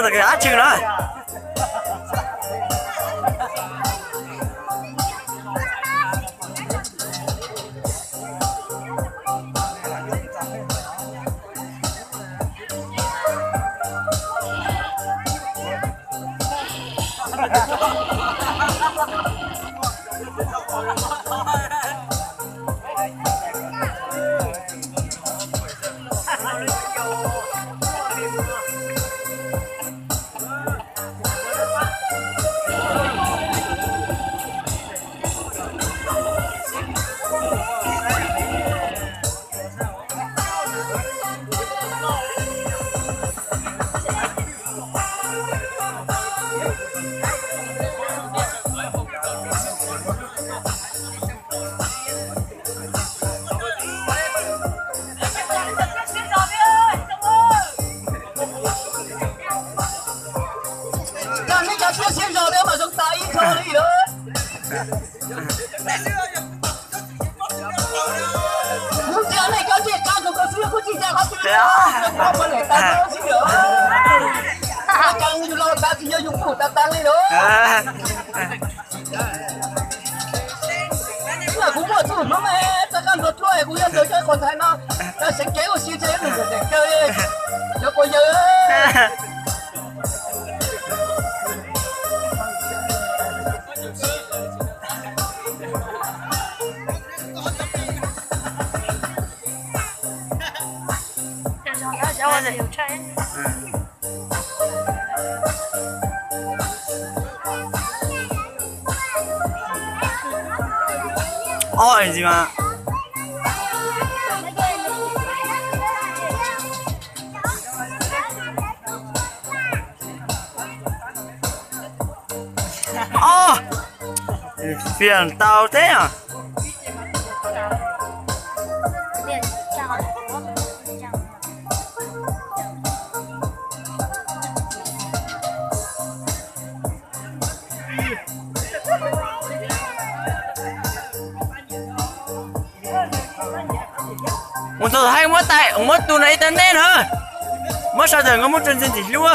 là cái át chừng đó. Xem rồi nếu mà dùng tay thôi đi nữa. Giờ này có chuyện cao có xưa có chuyện có chuyện không có lẽ ta có gì nữa. Chẳng lo ta chỉ dùng của ta tăng đi nữa. Là cũng một chút nó mẹ ta cần một thôi cũng yên rồi chơi còn thay nó ta sẽ kéo xíu chơi mình để chơi cho coi giờ. Ôi gì mà phiền tao thế à. Một tờ hay mất tại mất tụ này tên nên hả mất sao giờ có mất chân gì luôn.